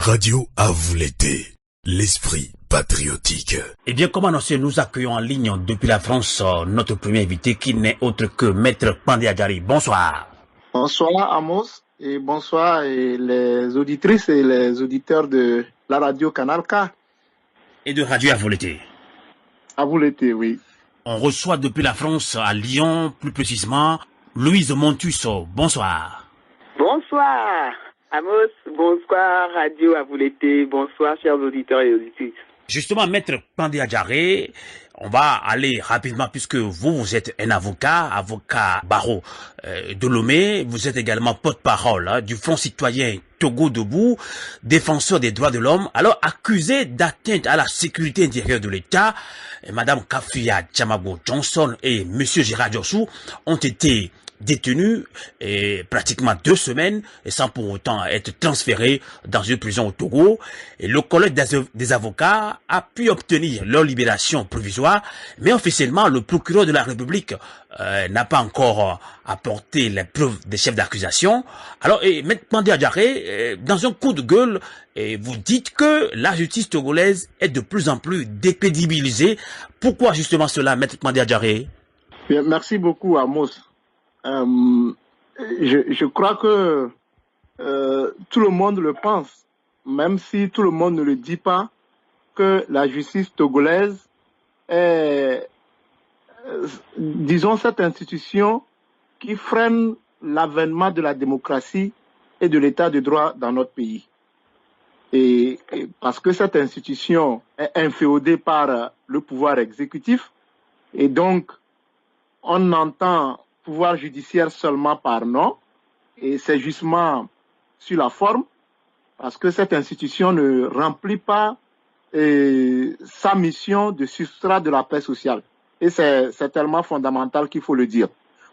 Radio à vous l'été, l'esprit patriotique. Eh bien, comme annoncé, nous accueillons en ligne depuis la France notre premier invité qui n'est autre que Maître Pandé Adjari. Bonsoir. Bonsoir Amos et bonsoir les auditrices et les auditeurs de la radio Canal K. Et de Radio à vous l'été. À vous l'été, oui. On reçoit depuis la France à Lyon, plus précisément, Louise Montus. Bonsoir. Bonsoir Amos, bonsoir Radio à vous l'été, bonsoir chers auditeurs et auditrices. Justement, Maître Pandé Adjari, on va aller rapidement puisque vous êtes un avocat barreau de Lomé, vous êtes également porte-parole du Front citoyen Togo Debout, défenseur des droits de l'homme, alors accusé d'atteinte à la sécurité intérieure de l'État. Madame Kafia Tchamago Johnson et Monsieur Gérard Diossou ont été détenus pratiquement 2 semaines et sans pour autant être transférés dans une prison au Togo. Et le collège des avocats a pu obtenir leur libération provisoire, mais officiellement le procureur de la République n'a pas encore apporté les preuves des chefs d'accusation. Alors, Maître Pandé Adjari, dans un coup de gueule, vous dites que la justice togolaise est de plus en plus décrédibilisée. Pourquoi justement cela, Maître Pandé Adjari? Bien, merci beaucoup Amos. Je crois que tout le monde le pense, même si tout le monde ne le dit pas, que la justice togolaise est, disons, cette institution qui freine l'avènement de la démocratie et de l'état de droit dans notre pays. Et parce que cette institution est inféodée par le pouvoir exécutif, et donc on entend pouvoir judiciaire seulement par nom, et c'est justement sur la forme, parce que cette institution ne remplit pas sa mission de substrat de la paix sociale. Et c'est tellement fondamental qu'il faut le dire.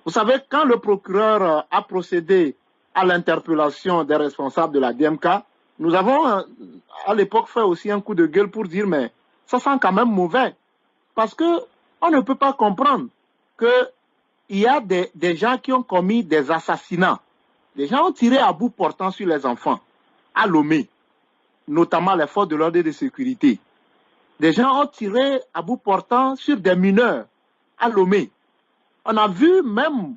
Vous savez, quand le procureur a procédé à l'interpellation des responsables de la DMK, nous avons à l'époque fait aussi un coup de gueule pour dire mais ça sent quand même mauvais, parce que on ne peut pas comprendre que il y a des gens qui ont commis des assassinats. Des gens ont tiré à bout portant sur les enfants, à Lomé, notamment les forces de l'ordre et de sécurité. Des gens ont tiré à bout portant sur des mineurs, à Lomé. On a vu même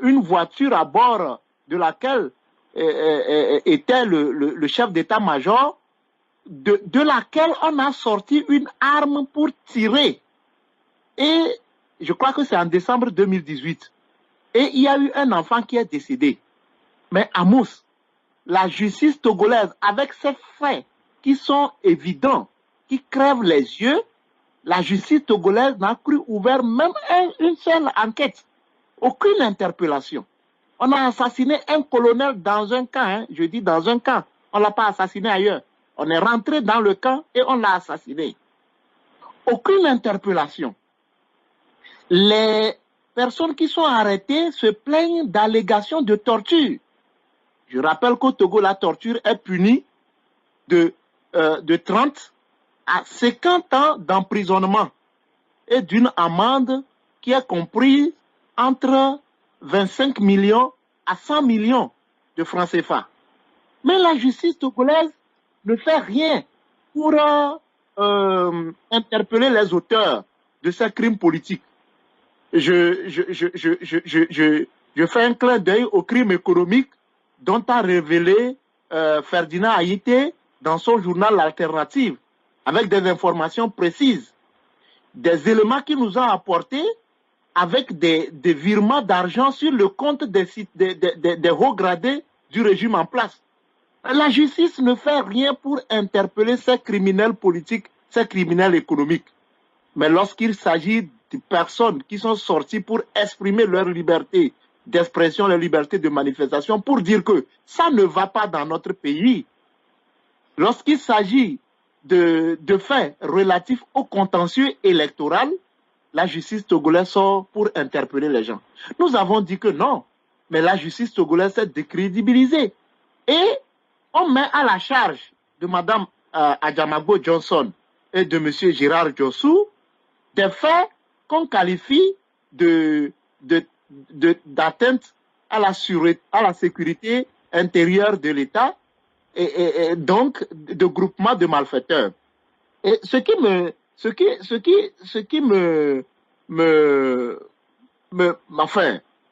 une voiture à bord de laquelle était le chef d'état-major, de laquelle on a sorti une arme pour tirer. Et je crois que c'est en décembre 2018. Et il y a eu un enfant qui est décédé. Mais Amos, la justice togolaise, avec ces faits qui sont évidents, qui crèvent les yeux, la justice togolaise n'a cru ouvert même une seule enquête. Aucune interpellation. On a assassiné un colonel dans un camp, hein, je dis dans un camp. On ne l'a pas assassiné ailleurs. On est rentré dans le camp et on l'a assassiné. Aucune interpellation. Les personnes qui sont arrêtées se plaignent d'allégations de torture. Je rappelle qu'au Togo, la torture est punie de 30 à 50 ans d'emprisonnement et d'une amende qui est comprise entre 25 millions à 100 millions de francs CFA. Mais la justice togolaise ne fait rien pour interpeller les auteurs de ces crimes politiques. Je fais un clin d'œil au crime économique dont a révélé Ferdinand Haïté dans son journal L'Alternative, avec des informations précises, des éléments qu'il nous a apportés avec des virements d'argent sur le compte des hauts gradés du régime en place. La justice ne fait rien pour interpeller ces criminels politiques, ces criminels économiques. Mais lorsqu'il s'agit de personnes qui sont sorties pour exprimer leur liberté d'expression, leur liberté de manifestation, pour dire que ça ne va pas dans notre pays, lorsqu'il s'agit de faits relatifs au contentieux électoral, la justice togolaise sort pour interpeller les gens. Nous avons dit que non, mais la justice togolaise s'est décrédibilisée. Et on met à la charge de Mme Adjamago Johnson et de M. Gérard Diossou des faits qu'on qualifie d'atteinte à la sécurité intérieure de l'État donc de groupements de malfaiteurs. Et ce qui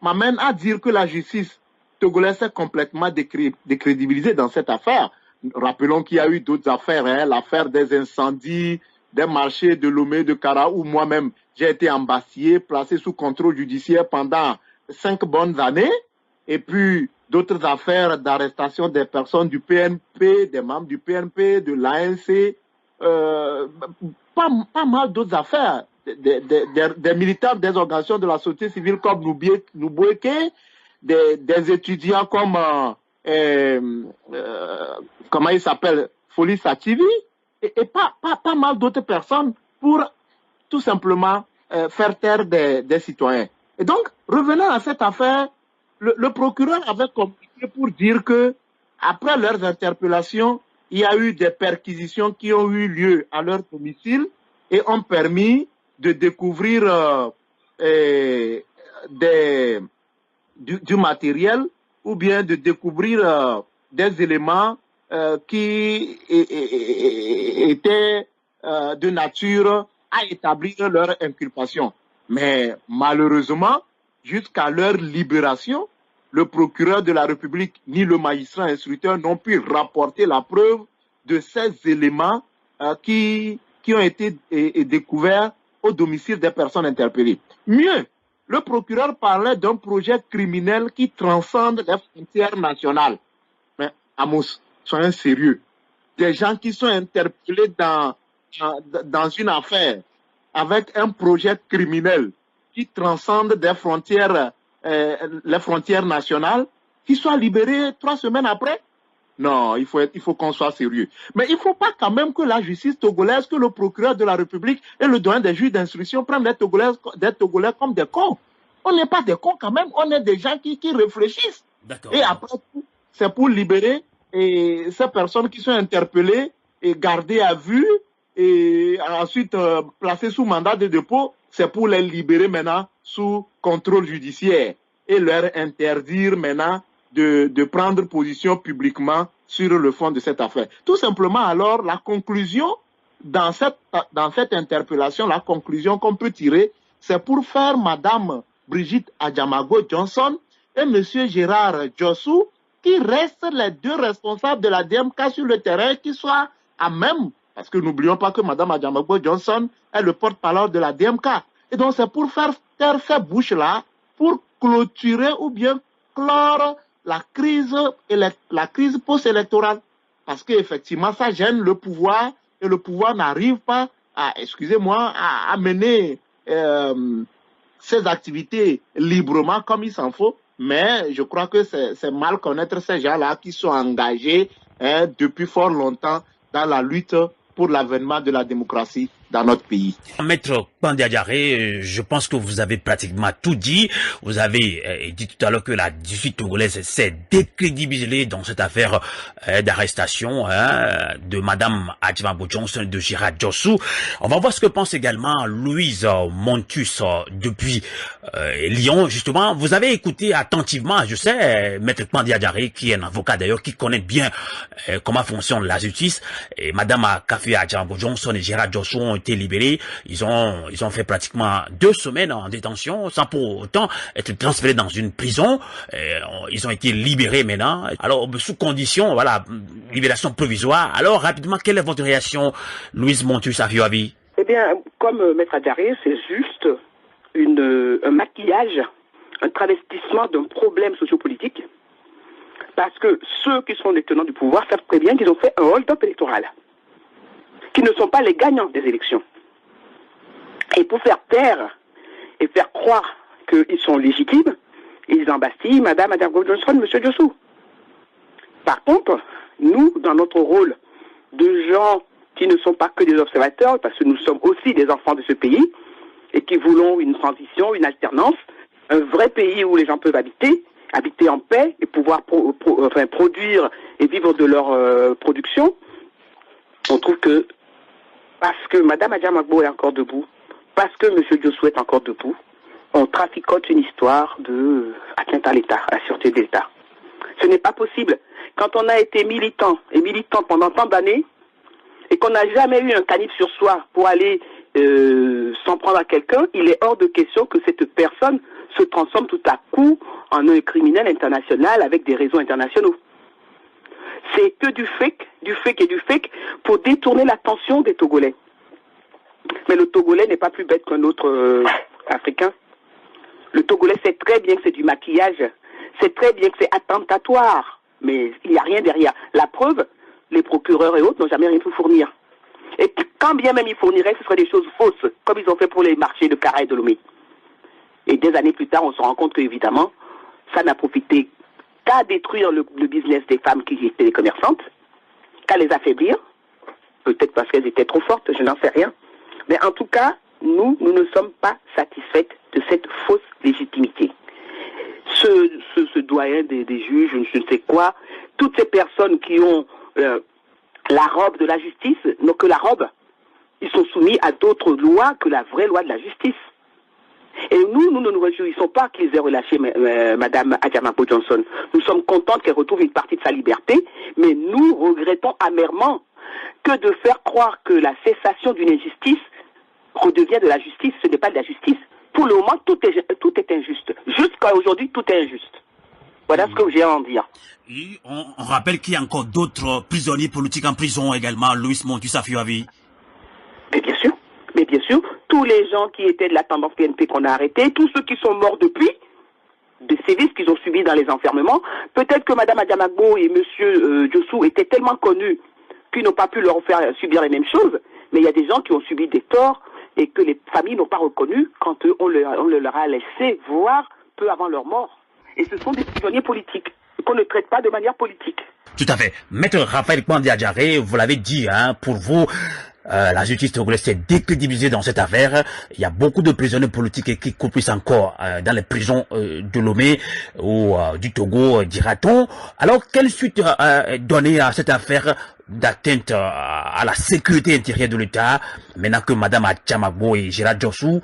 m'amène à dire que la justice togolaise est complètement décrédibilisée dans cette affaire. Rappelons qu'il y a eu d'autres affaires, hein, l'affaire des incendies, des marchés de Lomé, de Kara, où moi-même j'ai été embastillé, placé sous contrôle judiciaire pendant 5 bonnes années, et puis d'autres affaires d'arrestation des personnes du PNP, des membres du PNP, de l'ANC, pas mal d'autres affaires, des militaires des organisations de la société civile comme Nouboueke, des étudiants comme, comment il s'appelle, Folie Sativi, et pas mal d'autres personnes pour tout simplement faire taire des citoyens. Et donc, revenant à cette affaire, le procureur avait communiqué pour dire que après leurs interpellations, il y a eu des perquisitions qui ont eu lieu à leur domicile et ont permis de découvrir du matériel ou bien de découvrir des éléments qui étaient de nature à établir leur inculpation. Mais malheureusement, jusqu'à leur libération, le procureur de la République ni le magistrat instructeur n'ont pu rapporter la preuve de ces éléments qui ont été découverts au domicile des personnes interpellées. Mieux, le procureur parlait d'un projet criminel qui transcende les frontières nationales. Mais Amos, soyez sérieux. Des gens qui sont interpellés dans une affaire avec un projet criminel qui transcende des frontières, les frontières nationales, qui soient libérés 3 semaines après? Non, il faut qu'on soit sérieux. Mais il ne faut pas quand même que la justice togolaise, que le procureur de la République et le doyen des juges d'instruction prennent des Togolais comme des cons. On n'est pas des cons quand même, on est des gens qui réfléchissent. Et après tout, c'est pour libérer ces personnes qui sont interpellées et gardées à vue et ensuite placées sous mandat de dépôt, c'est pour les libérer maintenant sous contrôle judiciaire et leur interdire maintenant de prendre position publiquement sur le fond de cette affaire. Tout simplement, alors, la conclusion dans cette interpellation, la conclusion qu'on peut tirer, c'est pour faire Madame Brigitte Adjamago Johnson et Monsieur Gérard Djossou, qui restent les 2 responsables de la DMK sur le terrain, qui soient à même, parce que n'oublions pas que Madame Adjamago Johnson est le porte-parole de la DMK. Et donc, c'est pour faire taire ces bouches-là, pour clôturer ou bien clore la crise post-électorale. Parce qu'effectivement, ça gêne le pouvoir et le pouvoir n'arrive pas à mener ses activités librement comme il s'en faut. Mais je crois que c'est mal connaître ces gens-là qui sont engagés depuis fort longtemps dans la lutte pour l'avènement de la démocratie dans notre pays. Maître Pandé Adjaré, je pense que vous avez pratiquement tout dit. Vous avez dit tout à l'heure que la justice togolaise s'est décrédibilisée dans cette affaire d'arrestation de Madame Adjamago Johnson et de Gérard Djossou. On va voir ce que pense également Louise Montus depuis Lyon. Justement, vous avez écouté attentivement, je sais, Maître Pandé Adjaré, qui est un avocat d'ailleurs, qui connaît bien comment fonctionne la justice. Et Madame Adjamago Johnson et Gérard Djossou ont été libérés. Ils ont fait pratiquement 2 semaines en détention sans pour autant être transférés dans une prison. Ils ont été libérés maintenant. Alors, sous condition, voilà, libération provisoire. Alors, rapidement, quelle est votre réaction, Louise Montus Afioavi? Eh bien, comme Maître Adjaré, c'est juste un maquillage, un travestissement d'un problème sociopolitique. Parce que ceux qui sont les tenants du pouvoir savent très bien qu'ils ont fait un hold-up électoral, qui ne sont pas les gagnants des élections. Et pour faire taire et faire croire qu'ils sont légitimes, ils embastillent Madame Adjamago Johnson, Monsieur Djossou. Par contre, nous, dans notre rôle de gens qui ne sont pas que des observateurs, parce que nous sommes aussi des enfants de ce pays, et qui voulons une transition, une alternance, un vrai pays où les gens peuvent habiter en paix et pouvoir produire et vivre de leur production, on trouve que parce que Madame Adjamago est encore debout, parce que Monsieur Djossou est encore debout, on traficote une histoire de atteinte à l'État, à la sûreté de l'État. Ce n'est pas possible. Quand on a été militant et militant pendant tant d'années, et qu'on n'a jamais eu un calibre sur soi pour aller s'en prendre à quelqu'un, il est hors de question que cette personne se transforme tout à coup en un criminel international avec des réseaux internationaux. C'est que du fake et du fake pour détourner l'attention des Togolais. Mais le Togolais n'est pas plus bête qu'un autre Africain. Le Togolais sait très bien que c'est du maquillage, sait très bien que c'est attentatoire, mais il n'y a rien derrière. La preuve, les procureurs et autres n'ont jamais rien pu fournir. Et quand bien même ils fourniraient, ce seraient des choses fausses, comme ils ont fait pour les marchés de Kara et de Lomé. Et des années plus tard, on se rend compte qu'évidemment, ça n'a profité qu'à détruire le business des femmes qui étaient des commerçantes, qu'à les affaiblir, peut-être parce qu'elles étaient trop fortes, je n'en sais rien. Mais en tout cas, nous ne sommes pas satisfaites de cette fausse légitimité. Ce doyen des juges, je ne sais quoi, toutes ces personnes qui ont la robe de la justice, non que la robe, ils sont soumis à d'autres lois que la vraie loi de la justice. Et nous ne nous réjouissons pas qu'ils aient relâché Madame Adjamang Johnson. Nous sommes contents qu'elle retrouve une partie de sa liberté, mais nous regrettons amèrement que de faire croire que la cessation d'une injustice redevient de la justice. Ce n'est pas de la justice. Pour le moment, tout est injuste. Jusqu'à aujourd'hui, tout est injuste. Voilà ce que j'ai à en dire. Et on rappelle qu'il y a encore d'autres prisonniers politiques en prison également, Louis Montus Afioavi. Mais bien sûr, tous les gens qui étaient de la tendance PNP qu'on a arrêtés, tous ceux qui sont morts depuis, des sévices qu'ils ont subis dans les enfermements, peut-être que Mme Adjamang et M. Diossou étaient tellement connus qu'ils n'ont pas pu leur faire subir les mêmes choses, mais il y a des gens qui ont subi des torts et que les familles n'ont pas reconnus quand on leur a laissé voir peu avant leur mort. Et ce sont des prisonniers politiques qu'on ne traite pas de manière politique. Tout à fait. Maître Raphaël Kpandi Adjaré, vous l'avez dit, pour vous, la justice togolaise s'est décrédibilisée dans cette affaire. Il y a beaucoup de prisonniers politiques qui croupissent encore dans les prisons de Lomé ou du Togo, dira-t-on. Alors, quelle suite donner à cette affaire d'atteinte à la sécurité intérieure de l'État, maintenant que Mme Adjamang et Gérard Diossou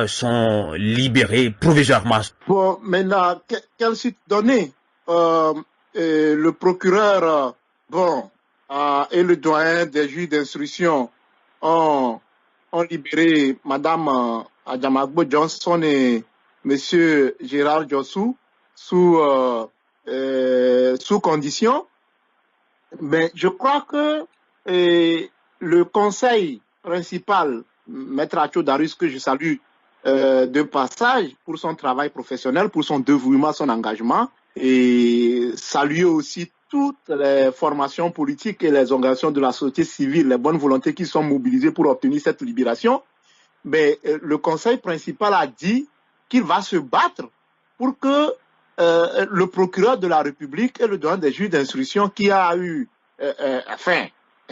sont libérés provisoirement? Bon, maintenant, quelle suite donner? Le procureur, et le doyen des juges d'instruction ont libéré Mme Adjamang Johnson et M. Gérard Diossou sous condition. Mais je crois que le conseil principal, Maître Acho Darius, que je salue de passage pour son travail professionnel, pour son dévouement, son engagement, et saluer aussi toutes les formations politiques et les organisations de la société civile, les bonnes volontés qui sont mobilisées pour obtenir cette libération. Mais le conseil principal a dit qu'il va se battre pour que le procureur de la République et le doyen des juges d'instruction qui a eu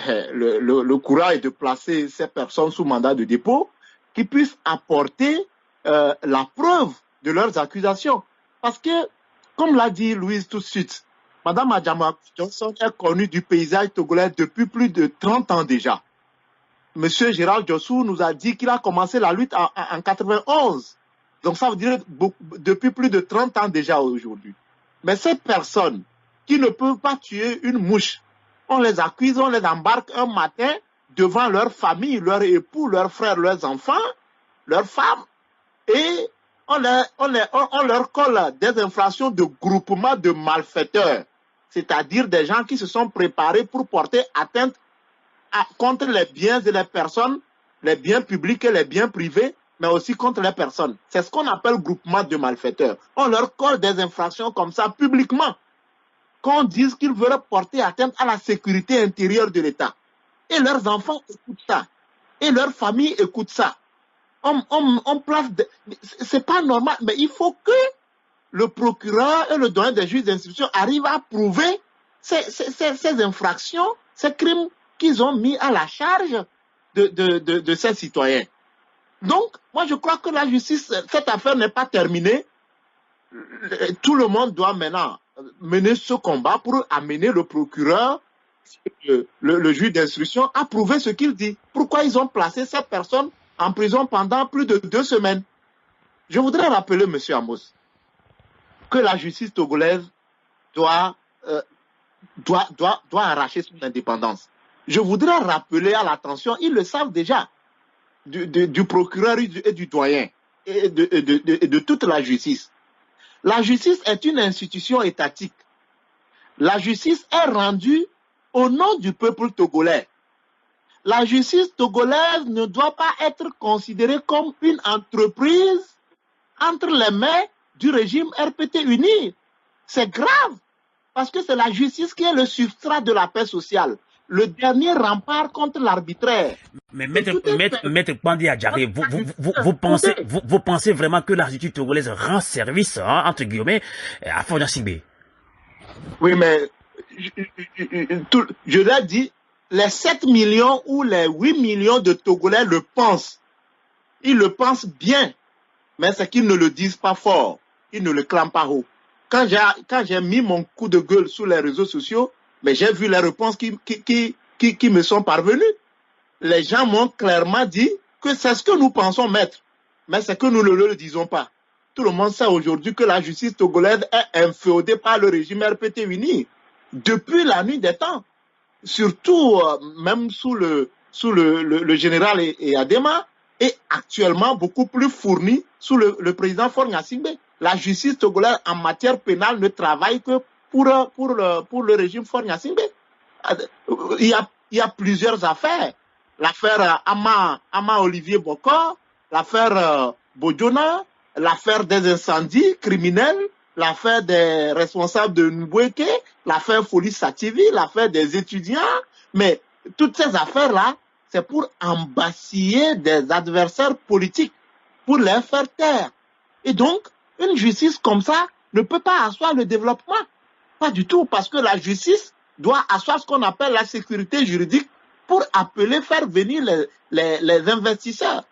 le courage de placer ces personnes sous mandat de dépôt, qui puissent apporter la preuve de leurs accusations. Parce que, comme l'a dit Louise tout de suite, Mme Adjamang Johnson est connue du paysage togolais depuis plus de 30 ans déjà. M. Gérard Diossou nous a dit qu'il a commencé la lutte en 91. Donc ça veut dire depuis plus de 30 ans déjà aujourd'hui. Mais ces personnes qui ne peuvent pas tuer une mouche, on les accuse, on les embarque un matin devant leur famille, leurs époux, leurs frères, leurs enfants, leurs femmes, et on leur colle des infractions de groupement de malfaiteurs, c'est-à-dire des gens qui se sont préparés pour porter atteinte contre les biens et les personnes, les biens publics et les biens privés, mais aussi contre les personnes. C'est ce qu'on appelle groupement de malfaiteurs. On leur colle des infractions comme ça publiquement, qu'on dise qu'ils veulent porter atteinte à la sécurité intérieure de l'État. Et leurs enfants écoutent ça. Et leurs familles écoutent ça. On place... C'est pas normal, mais il faut que le procureur et le doyen des juges d'instruction arrivent à prouver ces infractions, ces crimes qu'ils ont mis à la charge de ces citoyens. Donc, moi je crois que la justice, cette affaire n'est pas terminée. Tout le monde doit maintenant mener ce combat pour amener le procureur, le juge d'instruction à prouver ce qu'il dit. Pourquoi ils ont placé cette personne en prison pendant plus de 2 semaines? Je voudrais rappeler, M. Amos, que la justice togolaise doit doit arracher son indépendance. Je voudrais rappeler à l'attention, ils le savent déjà, du procureur et du doyen et de toute la justice. La justice est une institution étatique. La justice est rendue au nom du peuple togolais. La justice togolaise ne doit pas être considérée comme une entreprise entre les mains du régime RPT uni. C'est grave, parce que c'est la justice qui est le substrat de la paix sociale, le dernier rempart contre l'arbitraire. Mais maître Pandé Adjaré, vous pensez vraiment que la justice togolaise rend service, hein, entre guillemets, à Faure Gnassingbé? Oui, mais je l'ai dit, les 7 millions ou les 8 millions de Togolais le pensent. Ils le pensent bien, mais c'est qu'ils ne le disent pas fort. Ils ne le clament pas haut. Quand j'ai mis mon coup de gueule sur les réseaux sociaux, mais j'ai vu les réponses qui me sont parvenues. Les gens m'ont clairement dit que c'est ce que nous pensons, maître, mais c'est que nous ne le disons pas. Tout le monde sait aujourd'hui que la justice togolaise est inféodée par le régime RPT uni depuis la nuit des temps. Surtout même sous le général Adema, et actuellement beaucoup plus fourni sous le président Faure Gnassingbé. La justice togolaise en matière pénale ne travaille que pour le régime Faure Gnassingbé. Il y a plusieurs affaires. L'affaire Ama Olivier Bokor, l'affaire Bodjona, l'affaire des incendies criminels, l'affaire des responsables de Mbweke, l'affaire Folie Sativi, l'affaire des étudiants. Mais toutes ces affaires-là, c'est pour embasiller des adversaires politiques, pour les faire taire. Et donc, une justice comme ça ne peut pas asseoir le développement. Pas du tout, parce que la justice doit asseoir ce qu'on appelle la sécurité juridique pour faire venir les investisseurs.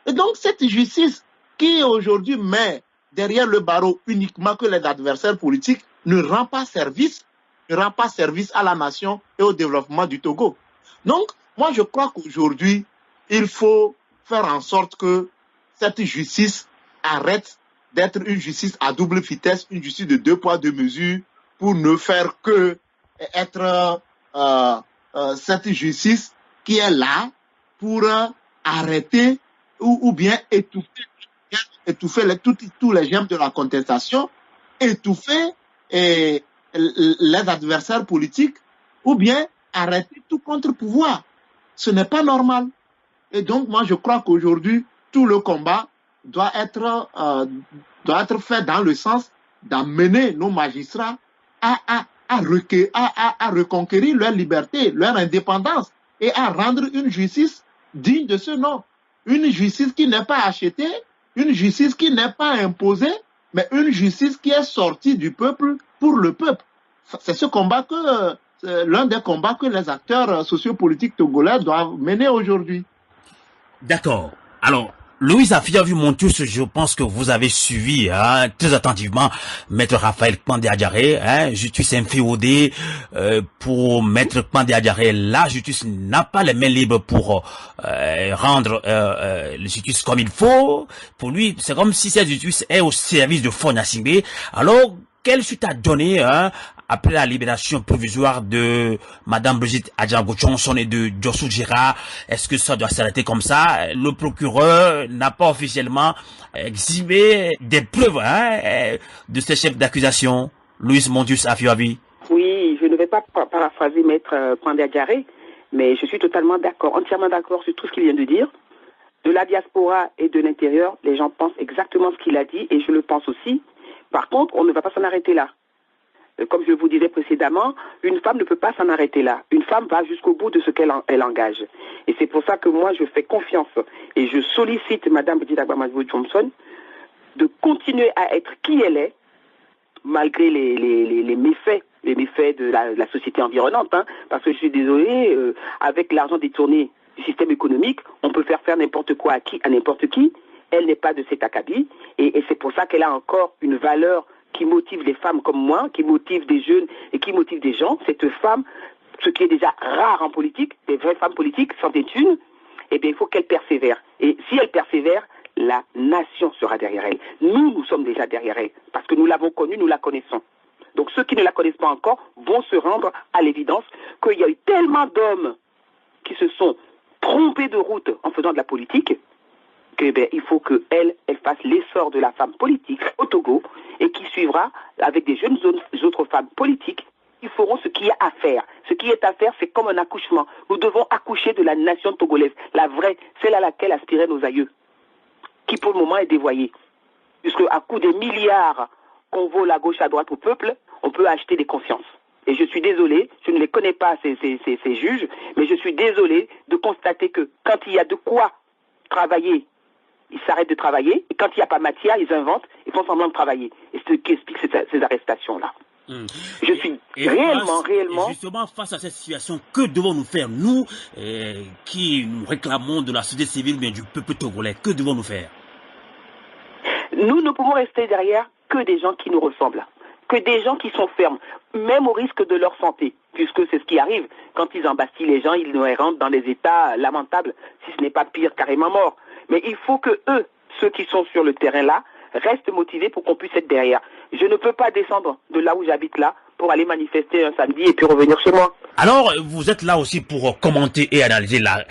Et donc, cette justice qui aujourd'hui met derrière le barreau uniquement que les adversaires politiques ne rend pas service à la nation et au développement du Togo. Donc, moi, je crois qu'aujourd'hui, il faut faire en sorte que cette justice arrête d'être une justice à double vitesse, une justice de 2 poids 2 mesures, pour ne faire que être cette justice qui est là pour arrêter ou bien étouffer tous les germes de la contestation, étouffer les adversaires politiques, ou bien arrêter tout contre-pouvoir. Ce n'est pas normal. Et donc, moi, je crois qu'aujourd'hui, tout le combat doit être fait dans le sens d'amener nos magistrats à reconquérir leur liberté, leur indépendance, et à rendre une justice digne de ce nom. Une justice qui n'est pas achetée, une justice qui n'est pas imposée, mais une justice qui est sortie du peuple pour le peuple. C'est ce combat l'un des combats que les acteurs sociopolitiques togolais doivent mener aujourd'hui. D'accord. Alors, Louise Afiavu-Montius, je pense que vous avez suivi très attentivement Maître Raphaël Pandé Adjaré, justice inféodée. Pour Maître Pandé Adjaré, la justice n'a pas les mains libres pour rendre la justice comme il faut. Pour lui, c'est comme si cette justice est au service de Faure Gnassingbé. Alors, quelle suite a donné après la libération provisoire de Madame Brigitte Adjarago-Johnson et de Joshua Gérard? Est-ce que ça doit s'arrêter comme ça? Le procureur n'a pas officiellement exhibé des preuves de ces chefs d'accusation. Louise Montius Afiavi. Oui, je ne vais pas paraphraser Maître Pandé Adjaré, mais je suis totalement d'accord, entièrement d'accord sur tout ce qu'il vient de dire. De la diaspora et de l'intérieur, les gens pensent exactement ce qu'il a dit, et je le pense aussi. Par contre, on ne va pas s'en arrêter là. Comme je vous disais précédemment, une femme ne peut pas s'en arrêter là. Une femme va jusqu'au bout de ce qu'elle engage. Et c'est pour ça que moi, je fais confiance et je sollicite Mme Brigitte Adjarago-Johnson de continuer à être qui elle est, malgré les méfaits de la société environnante. Parce que je suis désolé, avec l'argent détourné du système économique, on peut faire n'importe quoi à n'importe qui. Elle n'est pas de cet acabit. Et c'est pour ça qu'elle a encore une valeur qui motive les femmes comme moi, qui motive des jeunes et qui motive des gens. Cette femme, ce qui est déjà rare en politique, des vraies femmes politiques, c'en est une, eh bien, il faut qu'elle persévère. Et si elle persévère, la nation sera derrière elle. Nous sommes déjà derrière elle, parce que nous l'avons connue, nous la connaissons. Donc ceux qui ne la connaissent pas encore vont se rendre à l'évidence qu'il y a eu tellement d'hommes qui se sont trompés de route en faisant de la politique que, il faut qu'elle fasse l'essor de la femme politique au Togo et qui suivra avec des jeunes autres femmes politiques. Ils feront ce qu'il y a à faire. Ce qui est à faire, c'est comme un accouchement. Nous devons accoucher de la nation togolaise, la vraie, celle à laquelle aspiraient nos aïeux, qui pour le moment est dévoyée. Puisque à coup des milliards qu'on vole à gauche, à droite au peuple, on peut acheter des consciences. Et je suis désolé, je ne les connais pas, ces juges, mais je suis désolé de constater que quand il y a de quoi travailler, ils s'arrêtent de travailler, et quand il n'y a pas matière, ils inventent, ils font semblant de travailler. Et c'est ce qui explique ces arrestations-là. Je suis réellement... Justement, face à cette situation, que devons-nous faire, nous, qui nous réclamons de la société civile, bien du peuple togolais, que devons-nous faire? Nous ne pouvons rester derrière que des gens qui nous ressemblent, que des gens qui sont fermes, même au risque de leur santé, puisque c'est ce qui arrive. Quand ils embastillent les gens, ils nous rentrent dans des états lamentables, si ce n'est pas pire, carrément morts. Mais il faut que eux, ceux qui sont sur le terrain là, restent motivés pour qu'on puisse être derrière. Je ne peux pas descendre de là où j'habite là pour aller manifester un samedi et puis revenir chez moi. Alors, vous êtes là aussi pour commenter et analyser la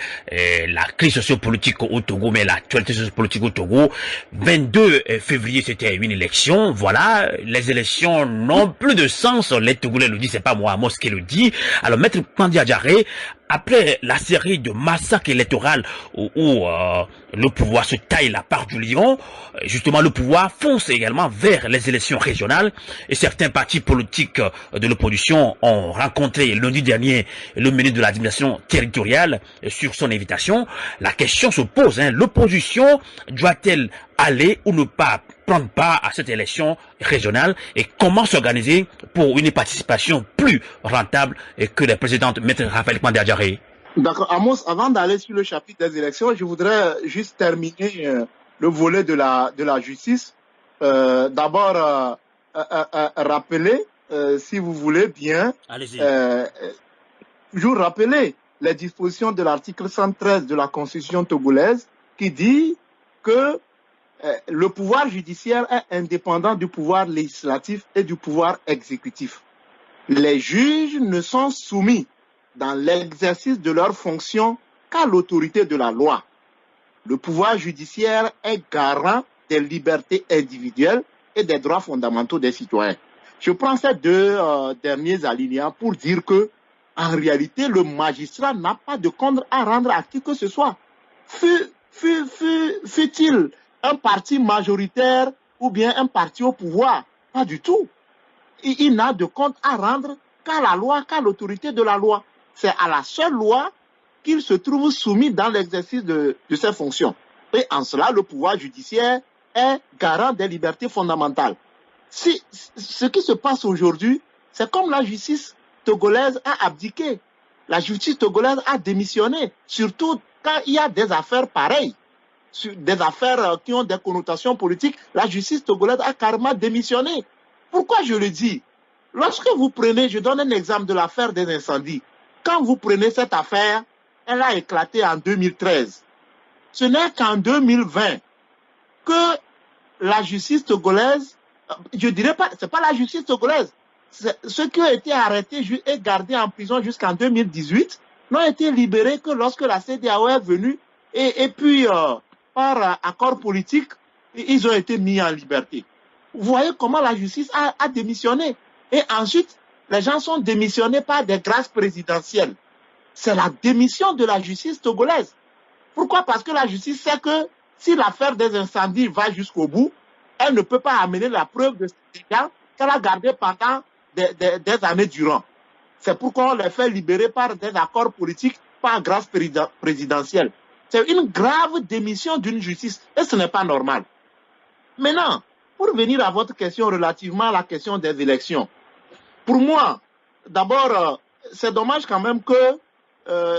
crise sociopolitique au Togo, mais l'actualité sociopolitique au Togo. 22 février, c'était une élection. Voilà, les élections n'ont plus de sens. Les Togolais le disent, c'est pas moi, Amos qui le dit. Alors, Maître Kandi Adjaré, après la série de massacres électoraux où le pouvoir se taille la part du lion, justement le pouvoir fonce également vers les élections régionales et certains partis politiques de l'opposition ont rencontré lundi dernier le ministre de l'administration territoriale sur son invitation. La question se pose, l'opposition doit-elle aller ou ne pas prendre part à cette élection régionale et comment s'organiser pour une participation plus rentable que les précédentes, Maître Raphaël Kandi Adjaré? D'accord. Amos, avant d'aller sur le chapitre des élections, je voudrais juste terminer le volet de la justice. D'abord, rappeler, si vous voulez bien, toujours rappeler les dispositions de l'article 113 de la Constitution togolaise qui dit que le pouvoir judiciaire est indépendant du pouvoir législatif et du pouvoir exécutif. Les juges ne sont soumis dans l'exercice de leurs fonctions qu'à l'autorité de la loi. Le pouvoir judiciaire est garant des libertés individuelles et des droits fondamentaux des citoyens. Je prends ces deux derniers alinéas pour dire que, en réalité, le magistrat n'a pas de compte à rendre à qui que ce soit. Fut-il un parti majoritaire ou bien un parti au pouvoir? Pas du tout. Il n'a de compte à rendre qu'à la loi, qu'à l'autorité de la loi. C'est à la seule loi qu'il se trouve soumis dans l'exercice de ses fonctions. Et en cela, le pouvoir judiciaire est garant des libertés fondamentales. Ce qui se passe aujourd'hui, c'est comme la justice togolaise a abdiqué. La justice togolaise a démissionné, surtout quand il y a des affaires pareilles. Des affaires qui ont des connotations politiques, la justice togolaise a carrément démissionné. Pourquoi je le dis? Lorsque vous prenez, je donne un exemple de l'affaire des incendies. Quand vous prenez cette affaire, elle a éclaté en 2013. Ce n'est qu'en 2020 que la justice togolaise, je dirais pas, c'est pas la justice togolaise, ceux qui ont été arrêtés et gardés en prison jusqu'en 2018 n'ont été libérés que lorsque la CEDEAO est venue et puis par accord politique, ils ont été mis en liberté. Vous voyez comment la justice a démissionné. Et ensuite, les gens sont démissionnés par des grâces présidentielles. C'est la démission de la justice togolaise. Pourquoi? Parce que la justice sait que si l'affaire des incendies va jusqu'au bout, elle ne peut pas amener la preuve de ces dégâts qu'elle a gardés pendant des années durant. C'est pourquoi on les fait libérer par des accords politiques, par grâce présidentielle. C'est une grave démission d'une justice et ce n'est pas normal. Maintenant, pour revenir à votre question relativement à la question des élections, pour moi, d'abord, c'est dommage quand même que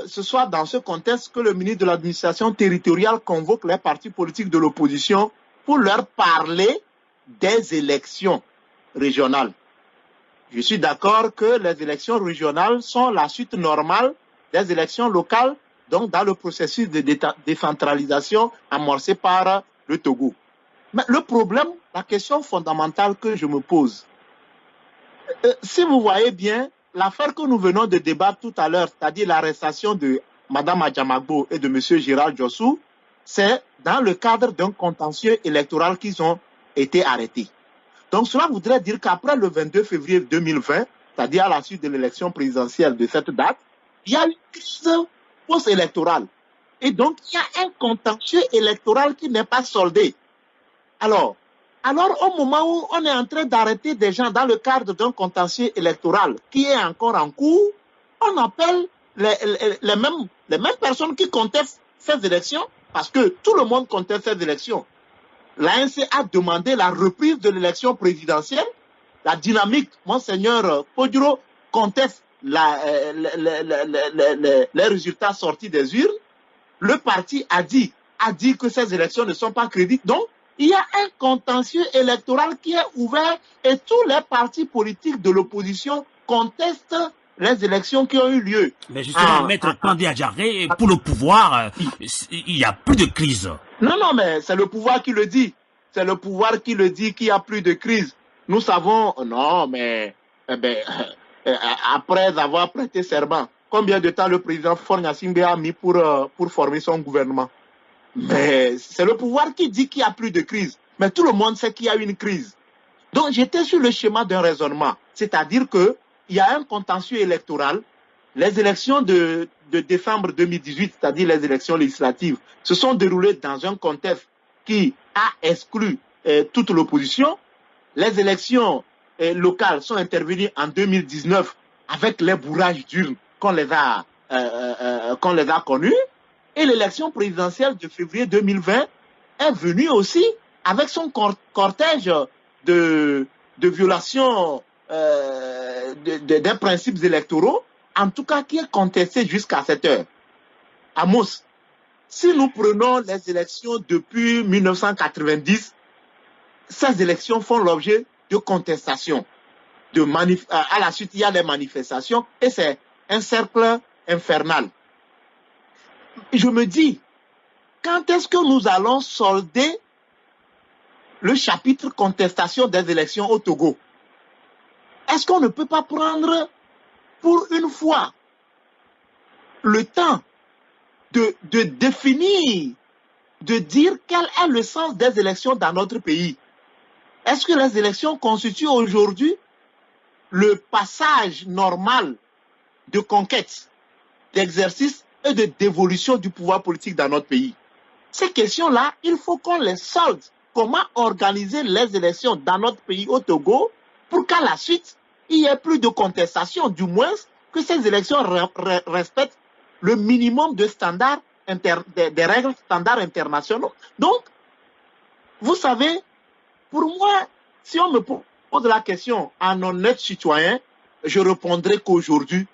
ce soit dans ce contexte que le ministre de l'administration territoriale convoque les partis politiques de l'opposition pour leur parler des élections régionales. Je suis d'accord que les élections régionales sont la suite normale des élections locales, donc dans le processus de décentralisation amorcé par le Togo. Mais le problème, la question fondamentale que je me pose, Si vous voyez bien, l'affaire que nous venons de débattre tout à l'heure, c'est-à-dire l'arrestation de Mme Adjamagbo et de M. Gérald Jossou, c'est dans le cadre d'un contentieux électoral qu'ils ont été arrêtés. Donc cela voudrait dire qu'après le 22 février 2020, c'est-à-dire à la suite de l'élection présidentielle de cette date, il y a une crise post-électorale. Et donc, il y a un contentieux électoral qui n'est pas soldé. Alors, au moment où on est en train d'arrêter des gens dans le cadre d'un contentieux électoral qui est encore en cours, on appelle les mêmes personnes qui contestent ces élections, parce que tout le monde conteste ces élections. L'ANC a demandé la reprise de l'élection présidentielle. La dynamique, Monseigneur Poduro, conteste les résultats sortis des urnes. Le parti a dit que ces élections ne sont pas crédibles. Donc, il y a un contentieux électoral qui est ouvert et tous les partis politiques de l'opposition contestent les élections qui ont eu lieu. Mais justement, Maître Pandé Adjaré, pour le pouvoir, il n'y a plus de crise. Non, mais c'est le pouvoir qui le dit. C'est le pouvoir qui le dit qu'il n'y a plus de crise. Nous savons, non, mais après avoir prêté serment, combien de temps le président Faure Gnassingbé a mis pour former son gouvernement? Mais c'est le pouvoir qui dit qu'il n'y a plus de crise. Mais tout le monde sait qu'il y a une crise. Donc j'étais sur le schéma d'un raisonnement. C'est-à-dire qu'il y a un contentieux électoral. Les élections de décembre 2018, c'est-à-dire les élections législatives, se sont déroulées dans un contexte qui a exclu toute l'opposition. Les élections locales sont intervenues en 2019 avec les bourrages d'urnes qu'on les a connus. Et l'élection présidentielle de février 2020 est venue aussi avec son cortège de violation des principes électoraux, en tout cas qui est contesté jusqu'à cette heure. Amos, si nous prenons les élections depuis 1990, ces élections font l'objet de contestations. À la suite, il y a des manifestations et c'est un cercle infernal. Je me dis, quand est-ce que nous allons solder le chapitre contestation des élections au Togo? Est-ce qu'on ne peut pas prendre pour une fois le temps de définir, de dire quel est le sens des élections dans notre pays? Est-ce que les élections constituent aujourd'hui le passage normal de conquête, d'exercice et de dévolution du pouvoir politique dans notre pays? Ces questions-là, il faut qu'on les solde. Comment organiser les élections dans notre pays au Togo pour qu'à la suite, il n'y ait plus de contestation, du moins que ces élections respectent le minimum de standards, des règles standards internationaux. Donc, vous savez, pour moi, si on me pose la question en honnête citoyen, je répondrai qu'aujourd'hui,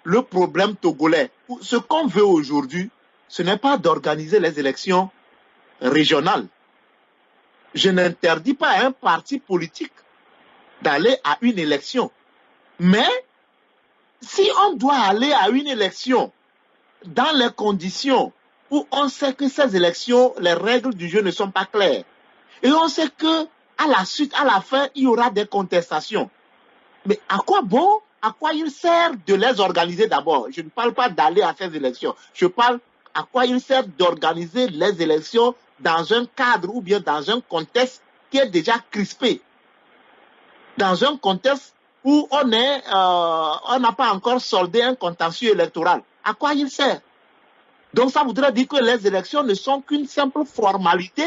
le problème togolais, ce qu'on veut aujourd'hui, ce n'est pas d'organiser les élections régionales. Je n'interdis pas à un parti politique d'aller à une élection. Mais si on doit aller à une élection dans les conditions où on sait que ces élections, les règles du jeu ne sont pas claires, et on sait que à la suite, à la fin, il y aura des contestations. Mais à quoi bon? À quoi il sert de les organiser d'abord? Je ne parle pas d'aller à ces élections. Je parle à quoi il sert d'organiser les élections dans un cadre ou bien dans un contexte qui est déjà crispé. Dans un contexte où on n'a pas encore soldé un contentieux électoral. À quoi il sert? Donc ça voudrait dire que les élections ne sont qu'une simple formalité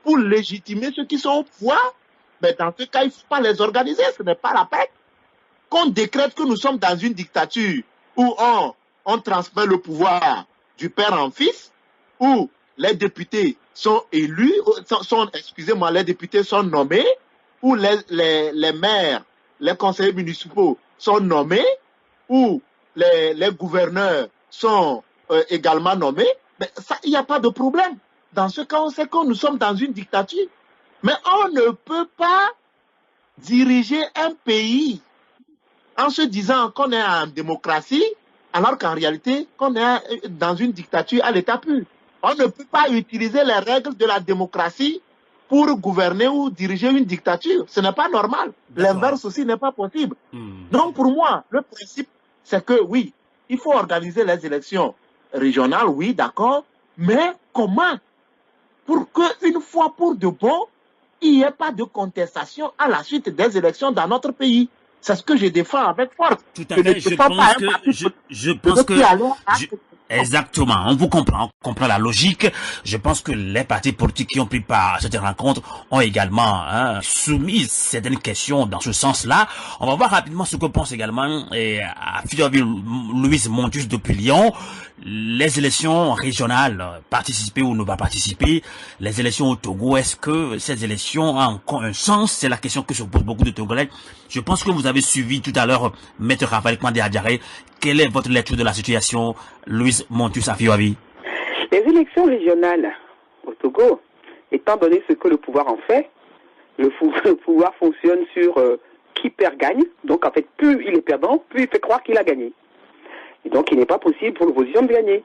pour légitimer ceux qui sont au pouvoir. Mais dans ce cas, il ne faut pas les organiser, ce n'est pas la peine. Qu'on décrète que nous sommes dans une dictature où on transmet le pouvoir du père en fils, où les députés sont élus, les députés sont nommés, où les maires, les conseillers municipaux sont nommés, où les gouverneurs sont également nommés, mais ça, il n'y a pas de problème. Dans ce cas, on sait que nous sommes dans une dictature. Mais on ne peut pas diriger un pays en se disant qu'on est en démocratie, alors qu'en réalité, qu'on est dans une dictature à l'état pur. On ne peut pas utiliser les règles de la démocratie pour gouverner ou diriger une dictature. Ce n'est pas normal. L'inverse aussi n'est pas possible. Donc pour moi, le principe, c'est que oui, il faut organiser les élections régionales, oui, d'accord, mais comment? Pour qu'une fois pour de bon, il n'y ait pas de contestation à la suite des élections dans notre pays. C'est ce que je défends avec force. Tout à fait, je pense que exactement, on vous comprend, on comprend la logique. Je pense que les partis politiques qui ont pris part à cette rencontre ont également soumis certaines questions dans ce sens-là. On va voir rapidement ce que pense également à Fidjoville Louise Montus depuis Lyon. Les élections régionales, participer ou ne pas participer, les élections au Togo, est-ce que ces élections ont encore un sens? C'est la question que se posent beaucoup de Togolais. Je pense que vous avez suivi tout à l'heure Maître Raphaël Kwande Adjaré. Quelle est votre lecture de la situation, Louise Montus Afioavi? Les élections régionales au Togo, étant donné ce que le pouvoir en fait, le pouvoir fonctionne sur qui perd gagne. Donc en fait, plus il est perdant, plus il fait croire qu'il a gagné. Et donc il n'est pas possible pour l'opposition de gagner.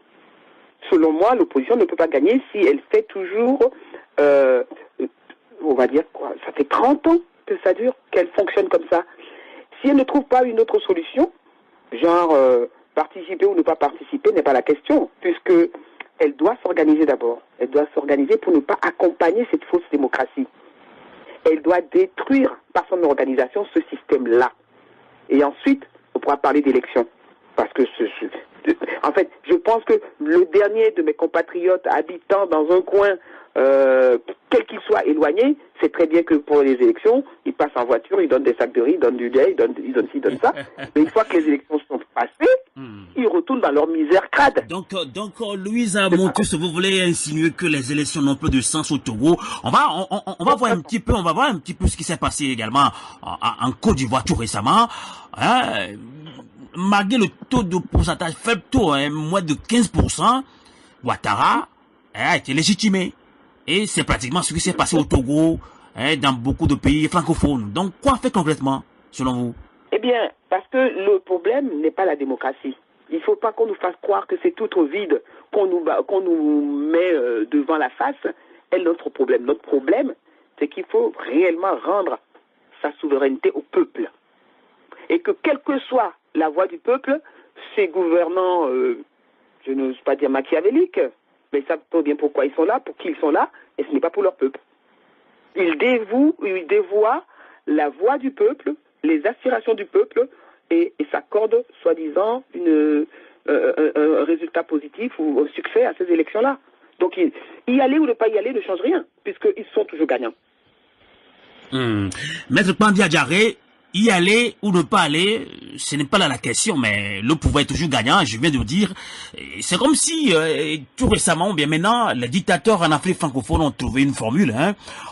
Selon moi, l'opposition ne peut pas gagner si elle fait toujours, on va dire quoi, ça fait 30 ans que ça dure, qu'elle fonctionne comme ça. Si elle ne trouve pas une autre solution, genre participer ou ne pas participer n'est pas la question, puisque elle doit s'organiser d'abord. Elle doit s'organiser pour ne pas accompagner cette fausse démocratie. Elle doit détruire par son organisation ce système-là. Et ensuite, on pourra parler d'élections. Parce que, en fait, je pense que le dernier de mes compatriotes habitant dans un coin, quel qu'il soit éloigné, c'est très bien que pour les élections, il passe en voiture, il donne des sacs de riz, il donne du lait, il donne ci, il donne ça. Mais une fois que les élections sont passées, ils retournent dans leur misère crade. Donc, Louise Montus, vous voulez insinuer que les élections n'ont plus de sens au Togo? On va voir un petit peu ce qui s'est passé également en Côte d'Ivoire tout récemment. Malgré le taux de pourcentage faible taux, moins de 15%, Ouattara a été légitimé. Et c'est pratiquement ce qui s'est passé au Togo, dans beaucoup de pays francophones. Donc, quoi fait concrètement, selon vous? Eh bien, parce que le problème n'est pas la démocratie. Il ne faut pas qu'on nous fasse croire que c'est tout au vide qu'on nous met devant la face. Et notre problème. Notre problème, c'est qu'il faut réellement rendre sa souveraineté au peuple. Et que quelle que soit la voix du peuple, ces gouvernants, je n'ose pas dire machiavéliques, mais ils savent pas bien pourquoi ils sont là, pour qui ils sont là, et ce n'est pas pour leur peuple. Ils dévoient la voix du peuple, les aspirations du peuple, et s'accordent, soi-disant, un résultat positif ou un succès à ces élections-là. Donc, y aller ou ne pas y aller ne change rien, puisqu'ils sont toujours gagnants. Maître Kwande Adjaré, y aller ou ne pas aller, ce n'est pas là la question, mais le pouvoir est toujours gagnant, je viens de vous dire. C'est comme si, tout récemment, bien maintenant, les dictateurs en Afrique francophone ont trouvé une formule.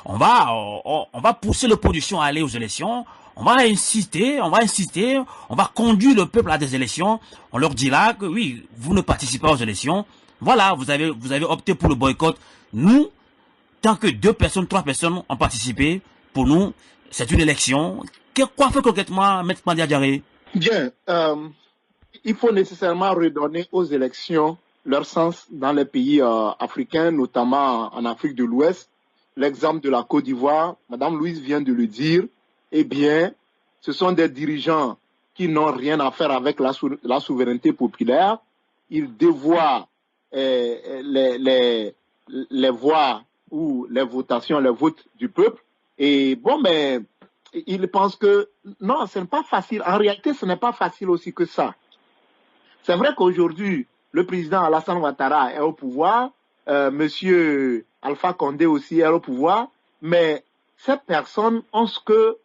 On va pousser l'opposition à aller aux élections, on va insister, on va conduire le peuple à des élections, on leur dira que oui, vous ne participez pas aux élections, voilà, vous avez opté pour le boycott. Nous, tant que 2 personnes, 3 personnes ont participé, pour nous, c'est une élection. Quoi fait concrètement, Maître Kwande Adjaré? Bien, il faut nécessairement redonner aux élections leur sens dans les pays africains, notamment en Afrique de l'Ouest. L'exemple de la Côte d'Ivoire, Madame Louise vient de le dire, eh bien, ce sont des dirigeants qui n'ont rien à faire avec la souveraineté populaire. Ils dévoient les voix ou les votations, les votes du peuple. Et bon, mais ils pensent que non, ce n'est pas facile. En réalité, ce n'est pas facile aussi que ça. C'est vrai qu'aujourd'hui, le président Alassane Ouattara est au pouvoir, monsieur Alpha Condé aussi est au pouvoir, mais ces personnes ont ce que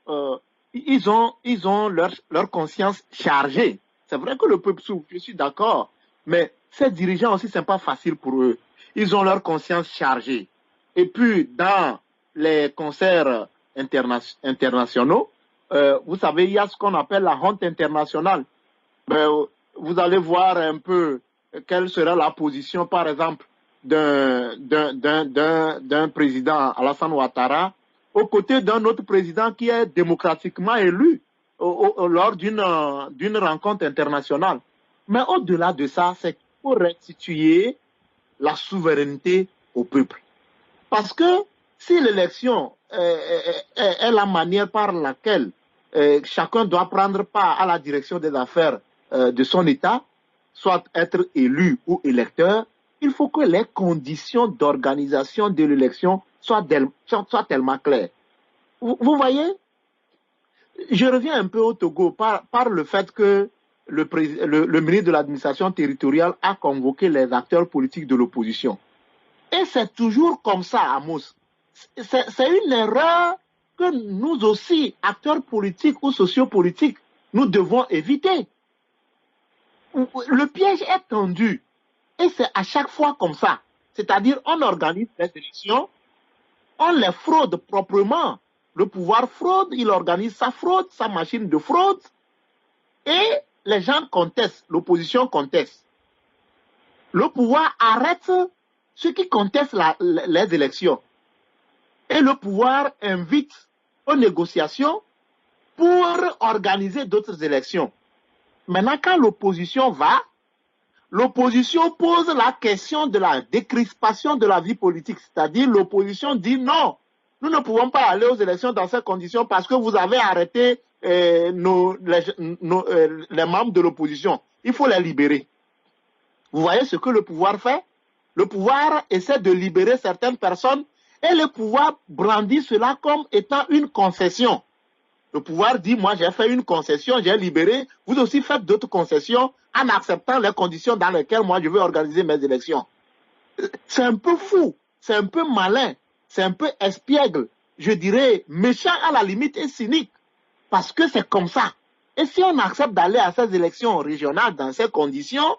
ils ont leur conscience chargée. C'est vrai que le peuple souffre, je suis d'accord, mais ces dirigeants aussi, ce n'est pas facile pour eux. Ils ont leur conscience chargée. Et puis, dans les concerts internationaux, vous savez, il y a ce qu'on appelle la honte internationale. Vous allez voir un peu quelle sera la position, par exemple, d'un président Alassane Ouattara aux côtés d'un autre président qui est démocratiquement élu lors d'une rencontre internationale. Mais au-delà de ça, c'est pour restituer la souveraineté au peuple. Parce que Si l'élection est la manière par laquelle chacun doit prendre part à la direction des affaires de son État, soit être élu ou électeur, il faut que les conditions d'organisation de l'élection soient tellement claires. Vous voyez, je reviens un peu au Togo par le fait que le ministre de l'administration territoriale a convoqué les acteurs politiques de l'opposition. Et c'est toujours comme ça, Amos. C'est une erreur que nous aussi, acteurs politiques ou sociopolitiques, nous devons éviter. Le piège est tendu. Et c'est à chaque fois comme ça. C'est-à-dire, on organise les élections, on les fraude proprement. Le pouvoir fraude, il organise sa fraude, sa machine de fraude, et les gens contestent, l'opposition conteste. Le pouvoir arrête ceux qui contestent les élections. Et le pouvoir invite aux négociations pour organiser d'autres élections. Maintenant, quand l'opposition va, l'opposition pose la question de la décrispation de la vie politique. C'est-à-dire, l'opposition dit non, nous ne pouvons pas aller aux élections dans ces conditions parce que vous avez arrêté les membres de l'opposition. Il faut les libérer. Vous voyez ce que le pouvoir fait? Le pouvoir essaie de libérer certaines personnes et le pouvoir brandit cela comme étant une concession. Le pouvoir dit, moi j'ai fait une concession, j'ai libéré, vous aussi faites d'autres concessions en acceptant les conditions dans lesquelles moi je veux organiser mes élections. C'est un peu fou, c'est un peu malin, c'est un peu espiègle, je dirais méchant à la limite et cynique, parce que c'est comme ça. Et si on accepte d'aller à ces élections régionales dans ces conditions,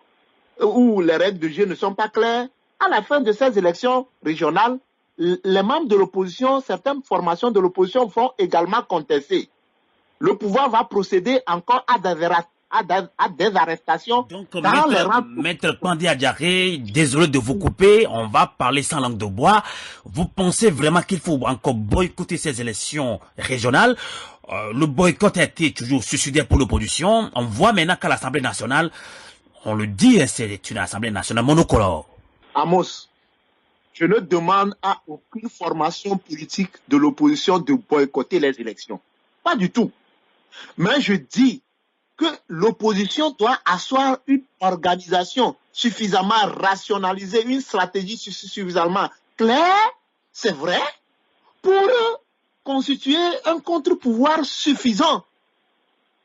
où les règles de jeu ne sont pas claires, à la fin de ces élections régionales, les membres de l'opposition, certaines formations de l'opposition vont également contester. Le pouvoir va procéder encore à des arrestations. Donc, Maître Pandé Adjaré, désolé de vous couper, on va parler sans langue de bois. Vous pensez vraiment qu'il faut encore boycotter ces élections régionales? Le boycott a été toujours suicidaire pour l'opposition. On voit maintenant qu'à l'Assemblée nationale, on le dit, c'est une Assemblée nationale monocolore. Amos, je ne demande à aucune formation politique de l'opposition de boycotter les élections. Pas du tout. Mais je dis que l'opposition doit asseoir une organisation suffisamment rationalisée, une stratégie suffisamment claire, c'est vrai, pour constituer un contre-pouvoir suffisant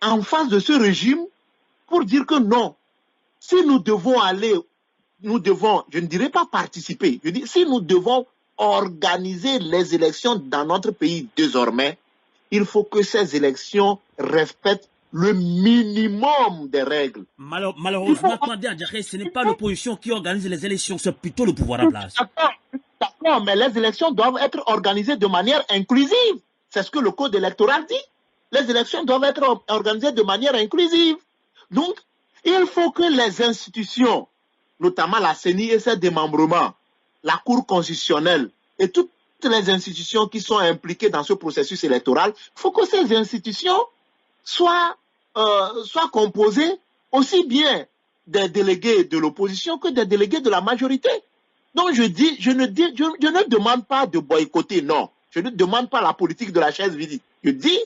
en face de ce régime pour dire que non, si nous devons aller, nous devons, je ne dirais pas participer, je dis si nous devons organiser les élections dans notre pays désormais, il faut que ces élections respectent le minimum des règles. Malheureusement, ce n'est pas l'opposition qui organise les élections, c'est plutôt le pouvoir en place. D'accord, mais les élections doivent être organisées de manière inclusive. C'est ce que le code électoral dit. Les élections doivent être organisées de manière inclusive. Donc, il faut que les institutions, notamment la CENI et ses démembrements, la Cour constitutionnelle et toutes les institutions qui sont impliquées dans ce processus électoral, il faut que ces institutions soient composées aussi bien des délégués de l'opposition que des délégués de la majorité. Donc je ne demande pas de boycotter, non. Je ne demande pas la politique de la chaise vide. Je dis,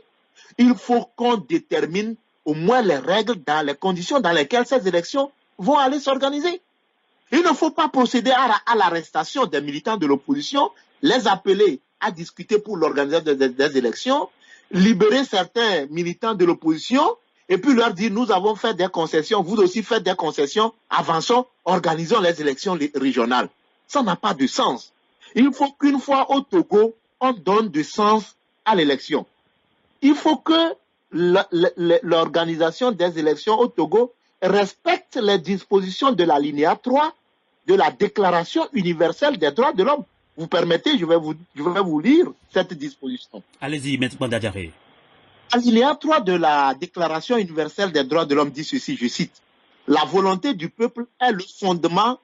il faut qu'on détermine au moins les règles dans les conditions dans lesquelles ces élections vont aller s'organiser. Il ne faut pas procéder à l'arrestation des militants de l'opposition, les appeler à discuter pour l'organisation des élections, libérer certains militants de l'opposition et puis leur dire nous avons fait des concessions, vous aussi faites des concessions, avançons, organisons les élections régionales. Ça n'a pas de sens. Il faut qu'une fois au Togo, on donne du sens à l'élection. Il faut que l'organisation des élections au Togo respecte les dispositions de l'alinéa 3 de la Déclaration universelle des droits de l'homme. Vous permettez, je vais vous lire cette disposition. Allez-y, Maître Pandé Adjaré. Alinéa 3 de la Déclaration universelle des droits de l'homme dit ceci, je cite, « La volonté du peuple est le fondement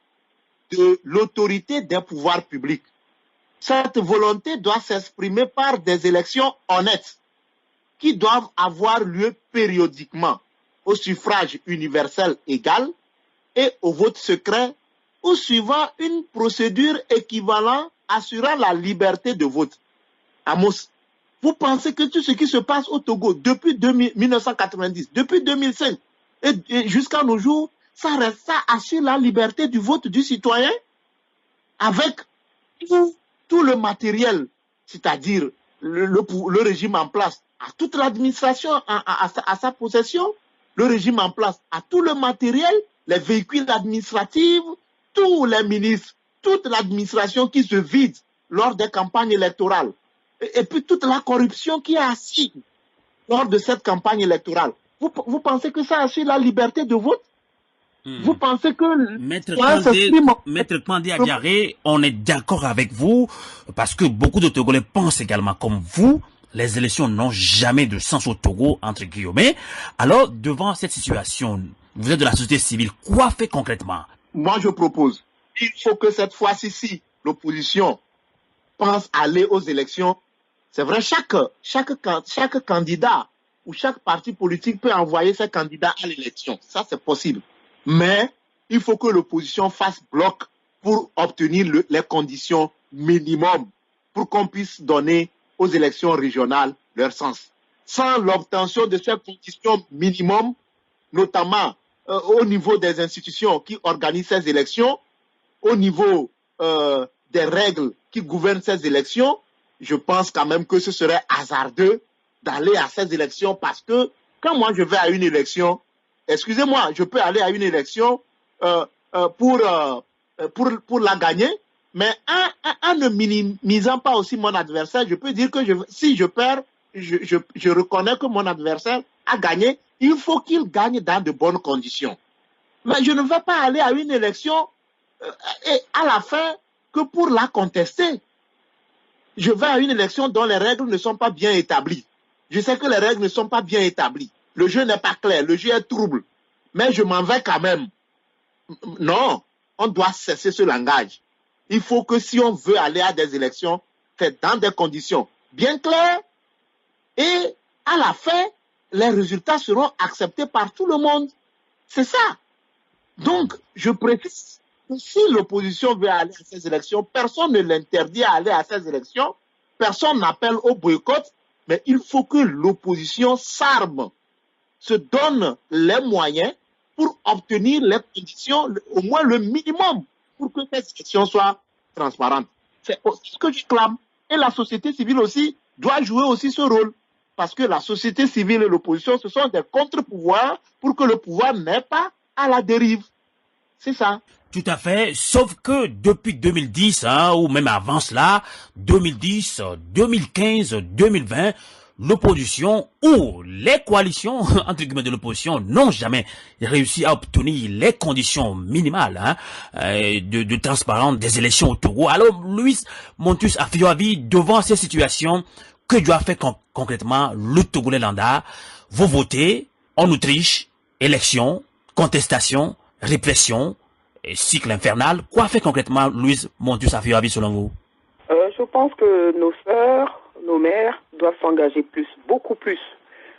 de l'autorité des pouvoirs publics. Cette volonté doit s'exprimer par des élections honnêtes qui doivent avoir lieu périodiquement au suffrage universel égal et au vote secret ou suivant une procédure équivalente assurant la liberté de vote. Amos, vous pensez que tout ce qui se passe au Togo depuis 1990, depuis 2005 et jusqu'à nos jours, ça assure la liberté du vote du citoyen avec tout le matériel, c'est-à-dire le régime en place, à toute l'administration à sa possession, le régime en place à tout le matériel, les véhicules administratifs, tous les ministres, toute l'administration qui se vide lors des campagnes électorales. Et puis toute la corruption qui est assise lors de cette campagne électorale. Vous pensez que ça assure la liberté de vote? Vous pensez que... Maître Kandé Adjaré, on est d'accord avec vous, parce que beaucoup de Togolais pensent également comme vous, les élections n'ont jamais de sens au Togo, entre guillemets. Alors, devant cette situation, vous êtes de la société civile, quoi fait concrètement? Moi, je propose, il faut que cette fois-ci, l'opposition pense aller aux élections. C'est vrai, chaque candidat ou chaque parti politique peut envoyer ses candidats à l'élection. Ça, c'est possible. Mais il faut que l'opposition fasse bloc pour obtenir les conditions minimum pour qu'on puisse donner aux élections régionales leur sens. Sans l'obtention de ces conditions minimum, notamment au niveau des institutions qui organisent ces élections, au niveau des règles qui gouvernent ces élections, je pense quand même que ce serait hasardeux d'aller à ces élections parce que quand moi je vais à une élection, excusez-moi, je peux aller à une élection pour la gagner, mais en ne minimisant pas aussi mon adversaire, je peux dire que si je perds, je reconnais que mon adversaire a gagné, il faut qu'il gagne dans de bonnes conditions. Mais je ne vais pas aller à une élection et à la fin que pour la contester. Je vais à une élection dont les règles ne sont pas bien établies. Je sais que les règles ne sont pas bien établies. Le jeu n'est pas clair, le jeu est trouble. Mais je m'en vais quand même. Non, on doit cesser ce langage. Il faut que si on veut aller à des élections, c'est dans des conditions bien claires et à la fin, les résultats seront acceptés par tout le monde. C'est ça. Donc, je précise que si l'opposition veut aller à ces élections, personne ne l'interdit à aller à ces élections, personne n'appelle au boycott, mais il faut que l'opposition s'arme, se donne les moyens pour obtenir les conditions, au moins le minimum, pour que ces élections soient transparentes. C'est ce que je clame. Et la société civile aussi doit jouer aussi ce rôle. Parce que la société civile et l'opposition, ce sont des contre-pouvoirs pour que le pouvoir n'ait pas à la dérive. C'est ça. Tout à fait, sauf que depuis 2010, ou même avant cela, 2010, 2015, 2020, l'opposition ou les coalitions, entre guillemets, de l'opposition n'ont jamais réussi à obtenir les conditions minimales de transparence des élections au Togo. Alors, Louis Montus Afioavi, devant ces situations, que doit faire concrètement le Togolais lambda? Vous votez en Autriche, élection, contestation, répression, cycle infernal. Quoi fait concrètement Louis Montus Afioavi selon vous? Je pense que nos sœurs, nos mères doivent s'engager plus, beaucoup plus,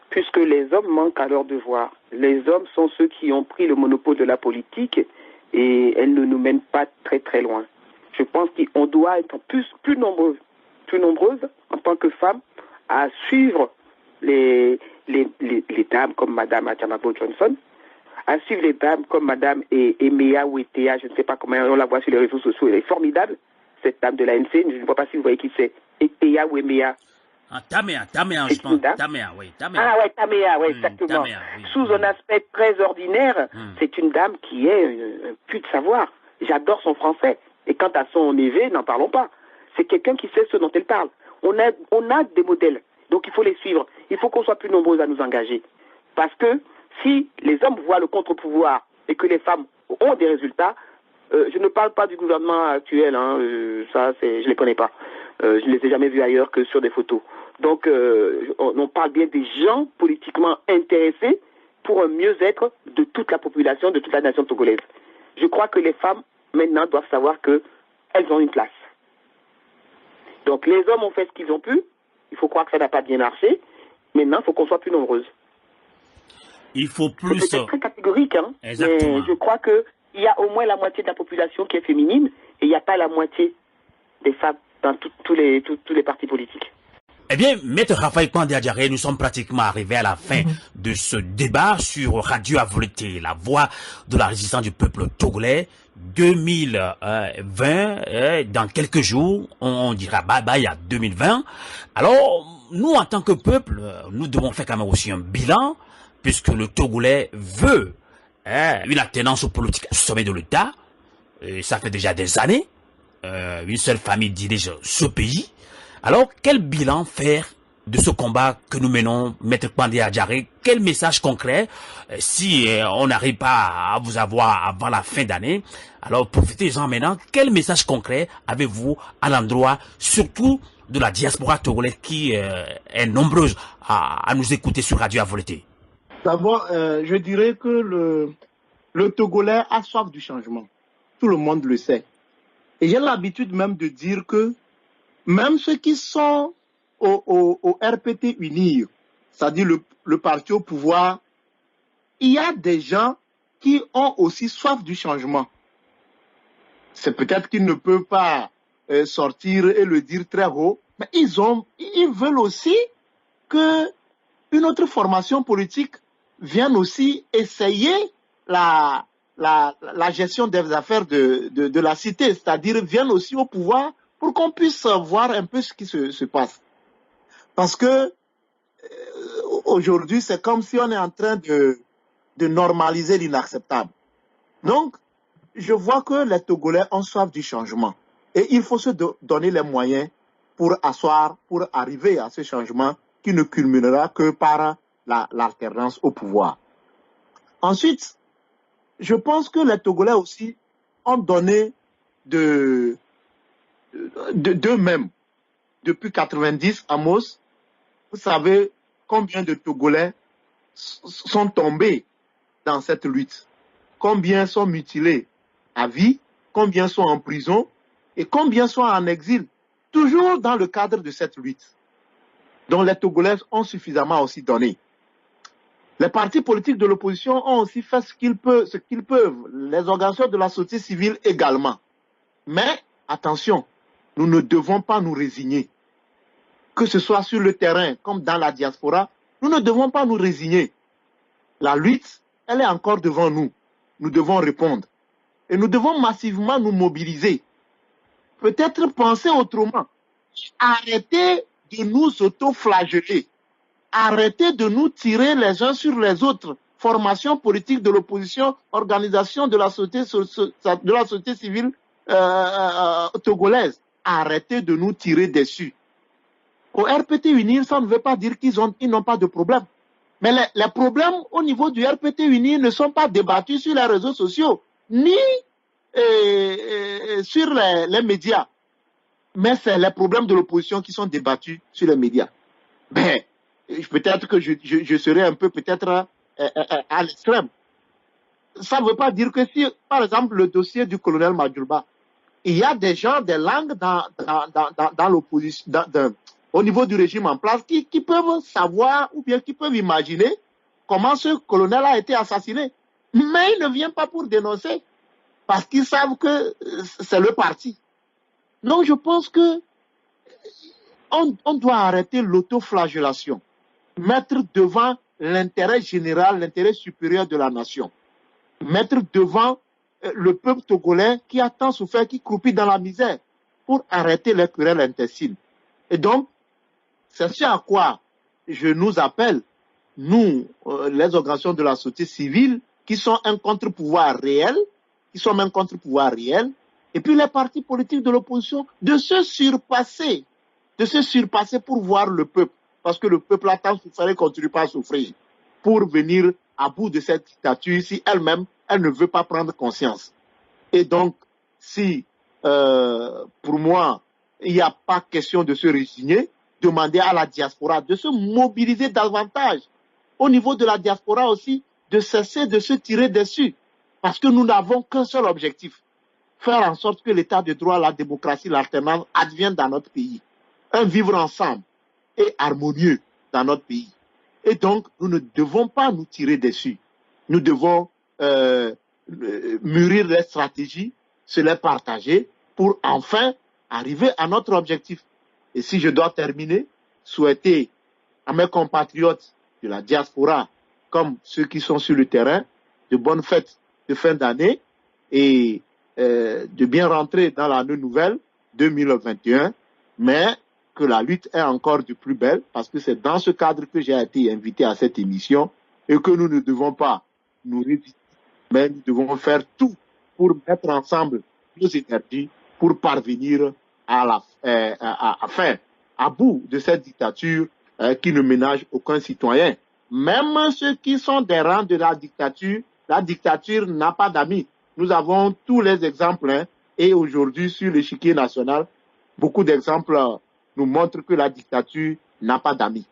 puisque les hommes manquent à leur devoir. Les hommes sont ceux qui ont pris le monopole de la politique et elles ne nous mènent pas très très loin. Je pense qu'on doit être plus nombreuses en tant que femmes à suivre les dames comme Madame Adjamabo Johnson, à suivre les dames comme Madame Emea ou Etea, je ne sais pas comment on la voit sur les réseaux sociaux, elle est formidable, cette dame de l'ANC, je ne vois pas si vous voyez qui c'est, Etea ou Emea. Tamea, je pense. Tamea, oui. Ah ouais, Tamea, oui, exactement. Tamea, oui. Sous un aspect très ordinaire, c'est une dame qui est un puits de savoir. J'adore son français. Et quant à son évé, n'en parlons pas. C'est quelqu'un qui sait ce dont elle parle. On a des modèles, donc il faut les suivre. Il faut qu'on soit plus nombreux à nous engager. Parce que si les hommes voient le contre-pouvoir et que les femmes ont des résultats, je ne parle pas du gouvernement actuel, ça je les connais pas. Je ne les ai jamais vus ailleurs que sur des photos. Donc on parle bien des gens politiquement intéressés pour un mieux-être de toute la population, de toute la nation togolaise. Je crois que les femmes maintenant doivent savoir qu'elles ont une place. Donc les hommes ont fait ce qu'ils ont pu. Il faut croire que ça n'a pas bien marché. Maintenant, il faut qu'on soit plus nombreuses. Il faut plus... C'est très catégorique, Exactement. mais je crois qu'il y a au moins la moitié de la population qui est féminine et il n'y a pas la moitié des femmes dans tous les partis politiques. Eh bien, Maître Raphaël Pandé Adjaré, nous sommes pratiquement arrivés à la fin de ce débat sur Radio Avolté, la voix de la résistance du peuple togolais 2020. Dans quelques jours, on dira bye bye à 2020. Alors, nous, en tant que peuple, nous devons faire quand même aussi un bilan, puisque le Togolais veut une alternance politique au sommet de l'État. Ça fait déjà des années. Une seule famille dirige ce pays. Alors, quel bilan faire de ce combat que nous menons, Maître Pandé Adjaré? Quel message concret, si on n'arrive pas à vous avoir avant la fin d'année, alors profitez-en maintenant. Quel message concret avez-vous à l'endroit, surtout de la diaspora togolaise qui est nombreuse à nous écouter sur Radio Avolté? D'abord, je dirais que le Togolais a soif du changement. Tout le monde le sait. Et j'ai l'habitude même de dire que même ceux qui sont au RPT UNIR, c'est-à-dire le parti au pouvoir, il y a des gens qui ont aussi soif du changement. C'est peut-être qu'ils ne peuvent pas sortir et le dire très haut, mais ils veulent aussi que une autre formation politique vienne aussi essayer la gestion des affaires de la cité, c'est-à-dire vienne aussi au pouvoir pour qu'on puisse voir un peu ce qui se passe. Parce que aujourd'hui, c'est comme si on est en train de normaliser l'inacceptable. Donc, je vois que les Togolais ont soif du changement. Et il faut se donner les moyens pour arriver à ce changement qui ne culminera que par l'alternance au pouvoir. Ensuite, je pense que les Togolais aussi ont donné d'eux-mêmes. Depuis 90, Amos, vous savez combien de Togolais sont tombés dans cette lutte, combien sont mutilés à vie, combien sont en prison et combien sont en exil, toujours dans le cadre de cette lutte, dont les Togolais ont suffisamment aussi donné. Les partis politiques de l'opposition ont aussi fait ce qu'ils peuvent, les organisations de la société civile également. Mais attention, nous ne devons pas nous résigner. Que ce soit sur le terrain comme dans la diaspora, nous ne devons pas nous résigner. La lutte, elle est encore devant nous. Nous devons répondre. Et nous devons massivement nous mobiliser. Peut-être penser autrement. Arrêter de nous auto-flageller. Arrêter de nous tirer les uns sur les autres. Formation politique de l'opposition, organisation de la société civile togolaise. Arrêtez de nous tirer dessus. Au RPT UNIR, ça ne veut pas dire qu'ils n'ont pas de problème. Mais les problèmes au niveau du RPT UNIR ne sont pas débattus sur les réseaux sociaux, ni sur les médias. Mais c'est les problèmes de l'opposition qui sont débattus sur les médias. Ben, peut-être que je serai un peu peut-être à l'extrême. Ça ne veut pas dire que si, par exemple, le dossier du colonel Madjoulba, il y a des gens, des langues dans l'opposition, au niveau du régime en place, qui peuvent savoir ou bien qui peuvent imaginer comment ce colonel a été assassiné. Mais ils ne viennent pas pour dénoncer, parce qu'ils savent que c'est le parti. Donc je pense que on doit arrêter l'autoflagellation, mettre devant l'intérêt général, l'intérêt supérieur de la nation, mettre devant le peuple togolais qui a tant souffert, qui croupit dans la misère, pour arrêter les querelles intestines. Et donc, c'est ce à quoi je nous appelle, nous, les organisations de la société civile, qui sont un contre-pouvoir réel, et puis les partis politiques de l'opposition, de se surpasser pour voir le peuple, parce que le peuple a tant souffert et continue pas à souffrir, pour venir à bout de cette dictature si elle-même, elle ne veut pas prendre conscience. Et donc, si, pour moi, il n'y a pas question de se résigner, demander à la diaspora de se mobiliser davantage. Au niveau de la diaspora aussi, de cesser de se tirer dessus. Parce que nous n'avons qu'un seul objectif. Faire en sorte que l'état de droit, la démocratie, l'alternance adviennent dans notre pays. Un vivre ensemble et harmonieux dans notre pays. Et donc, nous ne devons pas nous tirer dessus. Nous devons mûrir les stratégies, se les partager pour enfin arriver à notre objectif. Et si je dois terminer, souhaiter à mes compatriotes de la diaspora, comme ceux qui sont sur le terrain, de bonnes fêtes de fin d'année et de bien rentrer dans l'année nouvelle 2021, mais que la lutte est encore de plus belle, parce que c'est dans ce cadre que j'ai été invité à cette émission et que nous ne devons pas nous résister, mais nous devons faire tout pour mettre ensemble nos énergies pour parvenir à faire à bout de cette dictature qui ne ménage aucun citoyen. Même ceux qui sont des rangs de la dictature n'a pas d'amis. Nous avons tous les exemples, et aujourd'hui sur l'échiquier national, beaucoup d'exemples nous montrent que la dictature n'a pas d'amis.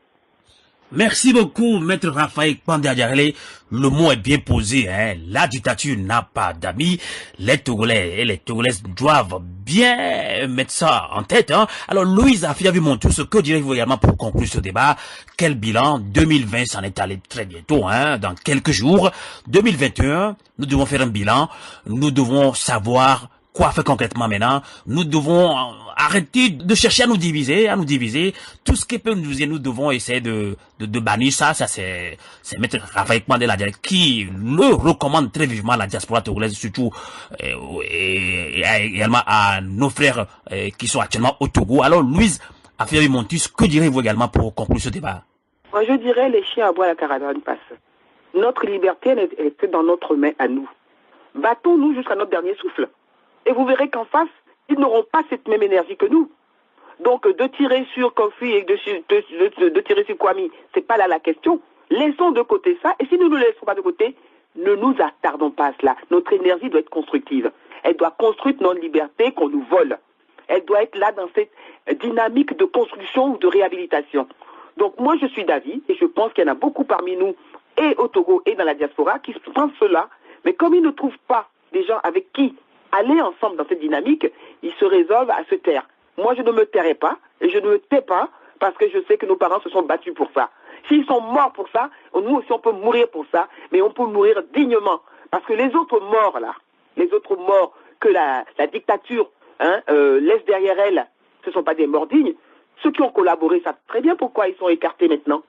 Merci beaucoup, Maître Raphaël Kpandé Adjarlé. Le mot est bien posé, La dictature n'a pas d'amis. Les Togolais et les Togolaises doivent bien mettre ça en tête, Alors, Louise Afia-Vimontus, que direz-vous également pour conclure ce débat? Quel bilan? 2020 s'en est allé très bientôt, dans quelques jours. 2021, nous devons faire un bilan. Nous devons savoir quoi faire concrètement maintenant. Nous devons arrêter de chercher à nous diviser. Tout ce qui peut nous diviser, nous devons essayer de bannir ça. Ça, c'est Maître Raphaël Kpandé Adjarlé qui le recommande très vivement à la diaspora togolaise, surtout, et également à nos frères qui sont actuellement au Togo. Alors, Louise Afia-Vimontus, que direz-vous également pour conclure ce débat? Moi, je dirais les chiens aboient, la caravane passe. Notre liberté est dans notre main à nous. Battons-nous jusqu'à notre dernier souffle. Et vous verrez qu'en face, ils n'auront pas cette même énergie que nous. Donc, de tirer sur Kofi et de tirer sur Kwame, c'est pas là la question. Laissons de côté ça. Et si nous ne le laissons pas de côté, ne nous attardons pas à cela. Notre énergie doit être constructive. Elle doit construire notre liberté qu'on nous vole. Elle doit être là dans cette dynamique de construction ou de réhabilitation. Donc, moi, je suis d'avis, et je pense qu'il y en a beaucoup parmi nous, et au Togo et dans la diaspora, qui pensent cela. Mais comme ils ne trouvent pas des gens avec qui aller ensemble dans cette dynamique, ils se résolvent à se taire. Moi, je ne me tairai pas, et je ne me tais pas, parce que je sais que nos parents se sont battus pour ça. S'ils sont morts pour ça, nous aussi on peut mourir pour ça, mais on peut mourir dignement. Parce que les autres morts, là, les autres morts que la dictature laisse derrière elle, ce ne sont pas des morts dignes. Ceux qui ont collaboré savent très bien pourquoi ils sont écartés maintenant.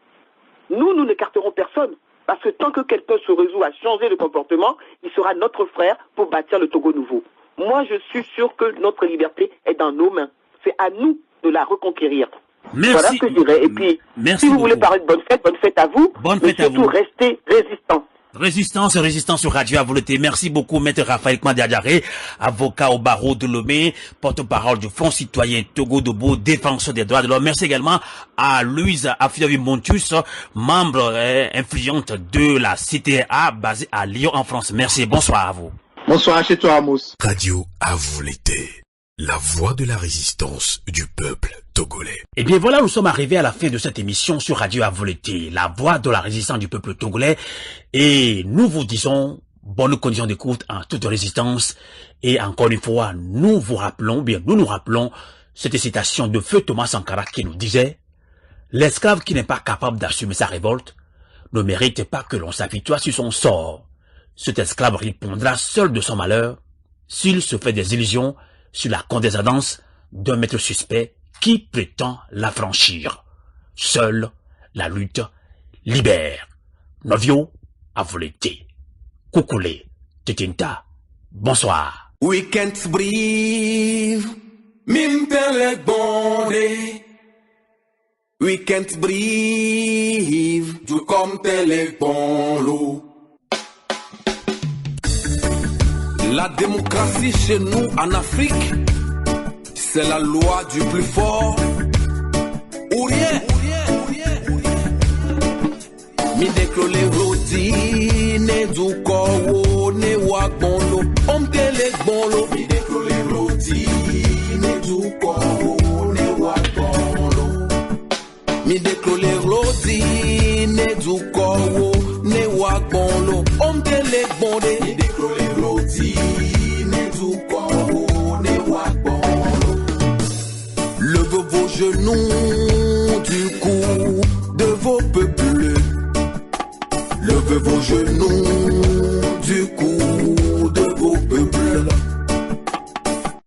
Nous n'écarterons personne. Parce que tant que quelqu'un se résout à changer de comportement, il sera notre frère pour bâtir le Togo nouveau. Moi, je suis sûr que notre liberté est dans nos mains. C'est à nous de la reconquérir. Merci. Voilà ce que je dirais. Et puis, si vous voulez parler de bonne fête à vous. Bonne fête à vous. Surtout, restez résistants. Résistance sur Radio Avoloté. Merci beaucoup, Maître Raphaël Kpandé Adjarlé, avocat au barreau de Lomé, porte-parole du Front citoyen Togo Debout, défenseur des droits de l'homme. Merci également à Louise Afia-Vimontus, membre influente de la CTA basée à Lyon en France. Merci, bonsoir à vous. Bonsoir chez toi, Amos. Radio Avoloté, la voix de la résistance du peuple togolais. Eh bien voilà, nous sommes arrivés à la fin de cette émission sur Radio Avoloté, la voix de la résistance du peuple togolais. Et nous vous disons bonne condition d'écoute en toute résistance. Et encore une fois, nous nous rappelons cette citation de feu Thomas Sankara qui nous disait: l'esclave qui n'est pas capable d'assumer sa révolte ne mérite pas que l'on s'apitoie sur son sort. Cet esclave répondra seul de son malheur s'il se fait des illusions sur la condescendance d'un maître suspect qui prétend l'affranchir. Seule la lutte libère. Novio Avoloté. Koukoulé Tetinta. Bonsoir. We can't breathe. Mimpeleg bonde. We can't breathe. Du comme teleg bonlo. La démocratie chez nous en Afrique, c'est la loi du plus fort. Ou rien. Mi déclole roti, ne du kowo, ne wakbondo, omtele bonlo. Mi déclole roti, ne du kowo, ne wakbondo. Mi déclole roti, ne du kowo, ne wakbondo, omtele bonde. Mi déclole roti, ne du kowo, ne wakbondo. Levez vos genoux du cou.